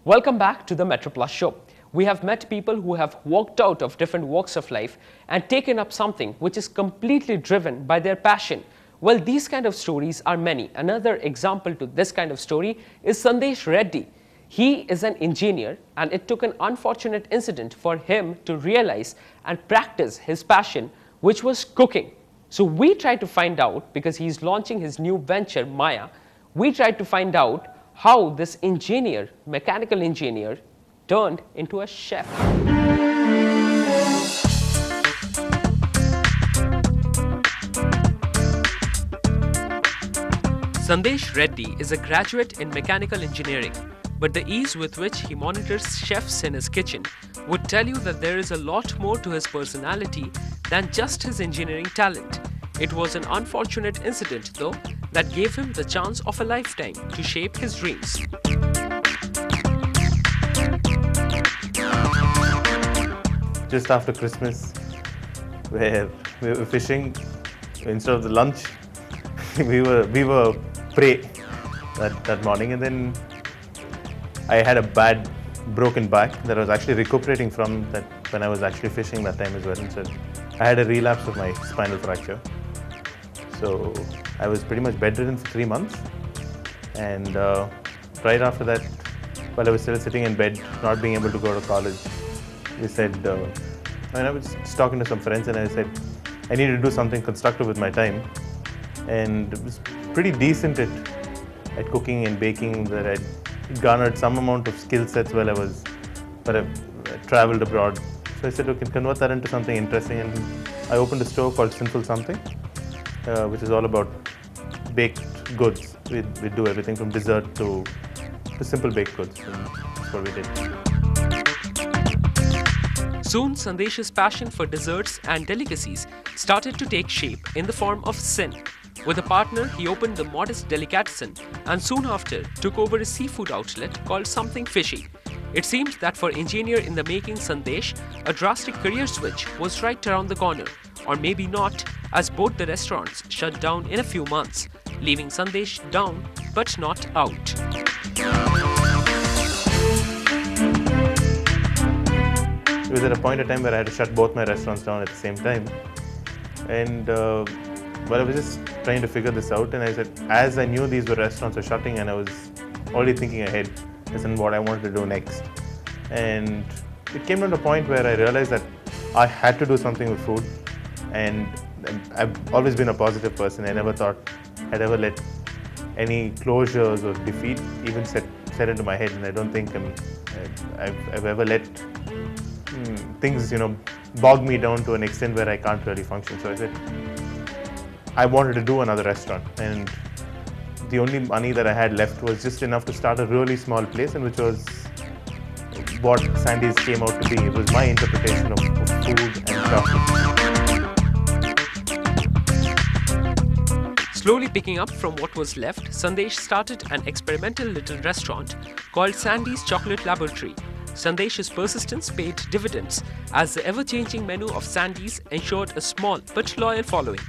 Welcome back to the Metroplus show. We have met people who have walked out of different walks of life and taken up something which is completely driven by their passion. Well, these kind of stories are many. Another example to this kind of story is Sandesh Reddy. He is an engineer, and it took an unfortunate incident for him to realize and practice his passion, which was cooking. So we tried to find out, because he's launching his new venture, Maya, we tried to find out how this engineer, mechanical engineer, turned into a chef. Sandesh Reddy is a graduate in mechanical engineering, but the ease with which he monitors chefs in his kitchen would tell you that there is a lot more to his personality than just his engineering talent. It was an unfortunate incident, though, that gave him the chance of a lifetime to shape his dreams. Just after Christmas, where we were fishing, instead of the lunch, we were prey that morning, and then I had a bad broken back that I was actually recuperating from that when I was actually fishing that time as well. And so I had a relapse of my spinal fracture. So I was pretty much bedridden for 3 months, and right after that, while I was still sitting in bed, not being able to go to college, we said, I was just talking to some friends, and I said, I need to do something constructive with my time, and it was pretty decent at cooking and baking, that I'd garnered some amount of skill sets while I traveled abroad. So I said, okay, convert that into something interesting, and I opened a store called Simple Something, which is all about baked goods. We do everything from dessert to simple baked goods, and that's what we did. Soon, Sandesh's passion for desserts and delicacies started to take shape in the form of sin. With a partner, he opened the modest delicatessen and soon after took over a seafood outlet called Something Fishy. It seemed that for engineer in the making Sandesh, a drastic career switch was right around the corner. Or maybe not, as both the restaurants shut down in a few months, leaving Sandesh down but not out. It was at a point in time where I had to shut both my restaurants down at the same time. And I was just trying to figure this out, and I said, as I knew these were restaurants were shutting, and I was already thinking ahead as in what I wanted to do next. And it came to a point where I realized that I had to do something with food. And I've always been a positive person. I never thought I'd ever let any closures or defeat even set into my head. And I don't think I've ever let things, bog me down to an extent where I can't really function. So I said, I wanted to do another restaurant. And the only money that I had left was just enough to start a really small place, and which was what Sandy's came out to be. It was my interpretation of food and chocolate. Slowly picking up from what was left, Sandesh started an experimental little restaurant called Sandy's Chocolate Laboratory. Sandesh's persistence paid dividends, as the ever-changing menu of Sandy's ensured a small but loyal following.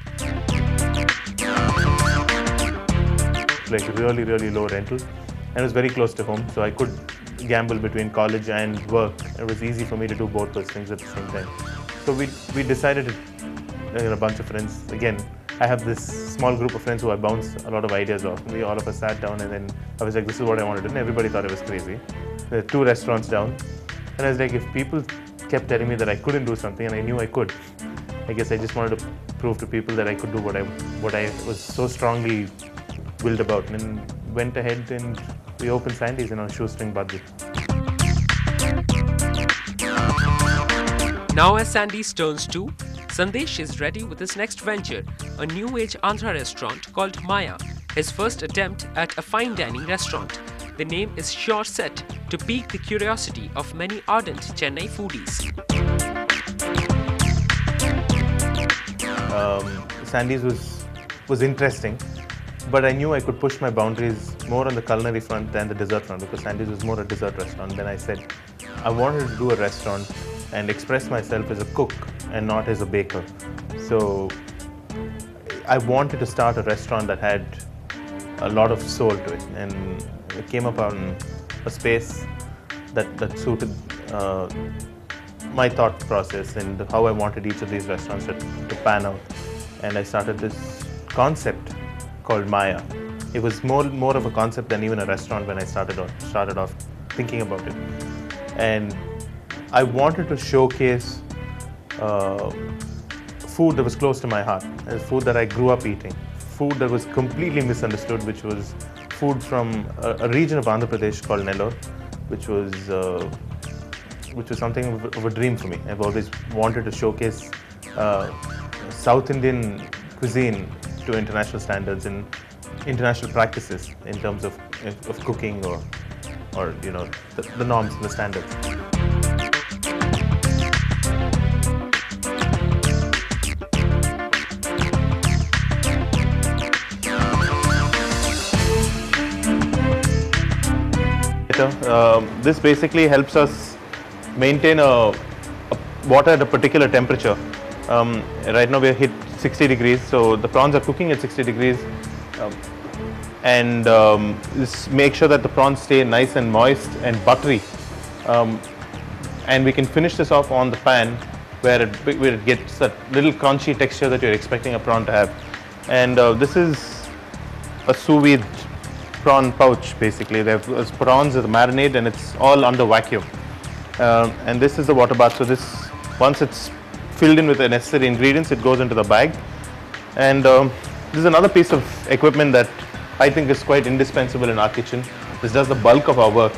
Like really, really low rental, and it was very close to home, so I could gamble between college and work. It was easy for me to do both those things at the same time. So we decided to, a bunch of friends, again, I have this small group of friends who I bounce a lot of ideas off. We all of us sat down, and then I was like, this is what I want to do, and everybody thought it was crazy. There were 2 restaurants down, and I was like, if people kept telling me that I couldn't do something, and I knew I could, I guess I just wanted to prove to people that I could do what I was so strongly willed about, and went ahead and we opened Sandy's on a shoestring budget. Now as Sandy's turns 2, Sandesh is ready with his next venture, a new age Andhra restaurant called Maya, his first attempt at a fine dining restaurant. The name is sure set to pique the curiosity of many ardent Chennai foodies. Sandy's was interesting, but I knew I could push my boundaries more on the culinary front than the dessert front, because Sandy's was more a dessert restaurant. Then I said I wanted to do a restaurant and express myself as a cook and not as a baker. So I wanted to start a restaurant that had a lot of soul to it, and it came up on a space that suited my thought process and how I wanted each of these restaurants to pan out. And I started this concept called Maya. It was more of a concept than even a restaurant when I started off thinking about it. And I wanted to showcase food that was close to my heart, food that I grew up eating, food that was completely misunderstood, which was food from a region of Andhra Pradesh called Nellore, which was something of a dream for me. I've always wanted to showcase South Indian cuisine to international standards and international practices in terms of cooking or you know the norms and the standards. This basically helps us maintain a water at a particular temperature. Right now we are hit 60 degrees, so the prawns are cooking at 60 degrees. Just make sure that the prawns stay nice and moist and buttery. And we can finish this off on the pan where it gets that little crunchy texture that you're expecting a prawn to have. And this is a sous vide prawn pouch basically. There's prawns with marinade and it's all under vacuum. And this is the water bath. So this, once it's filled in with the necessary ingredients, it goes into the bag. And this is another piece of equipment that I think is quite indispensable in our kitchen. This does the bulk of our work.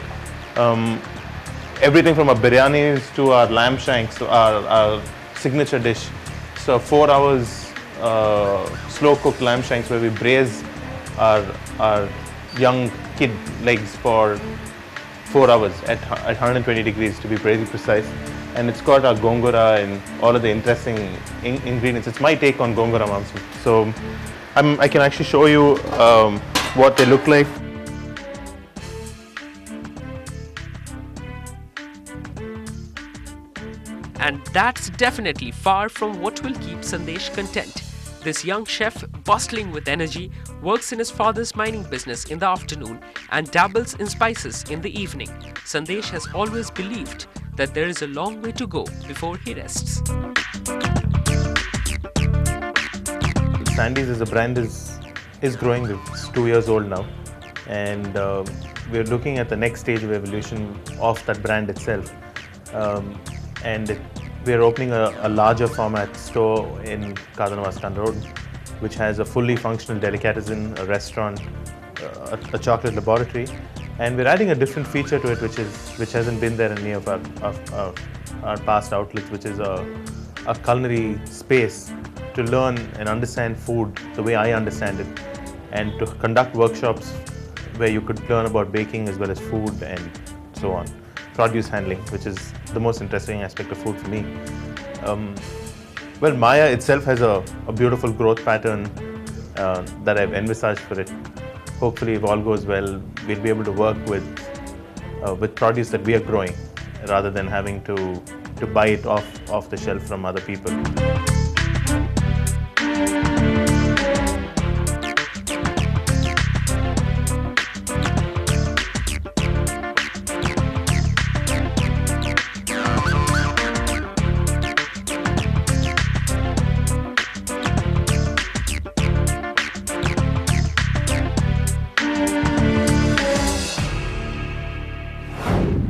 Everything from our biryanis to our lamb shanks to our signature dish. So 4 hours slow cooked lamb shanks where we braise our young kid legs for 4 hours at 120 degrees to be very precise. And it's got our gongura and all of the interesting ingredients. It's my take on gongura mamsam. So I can actually show you what they look like. And that's definitely far from what will keep Sandesh content. This young chef, bustling with energy, works in his father's mining business in the afternoon and dabbles in spices in the evening. Sandesh has always believed that there is a long way to go before he rests. Sandy's as a brand is growing. It's 2 years old now, and we're looking at the next stage of evolution of that brand itself. We're opening a larger format store in Kadanavaskan Road, which has a fully functional delicatessen, a restaurant, a chocolate laboratory, and we're adding a different feature to it, which hasn't been there in any of our past outlets, which is a culinary space to learn and understand food the way I understand it, and to conduct workshops where you could learn about baking as well as food and so on. Produce handling, which is the most interesting aspect of food for me. Well, Maya itself has a beautiful growth pattern that I've envisaged for it. Hopefully, if all goes well, we'll be able to work with produce that we are growing, rather than having to buy it off the shelf from other people.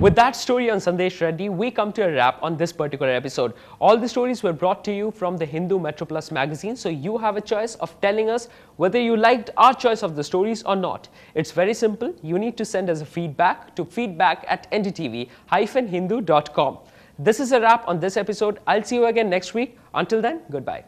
With that story on Sandesh Reddy, we come to a wrap on this particular episode. All the stories were brought to you from the Hindu Metroplus magazine, so you have a choice of telling us whether you liked our choice of the stories or not. It's very simple. You need to send us a feedback to feedback@ndtv-hindu.com. This is a wrap on this episode. I'll see you again next week. Until then, goodbye.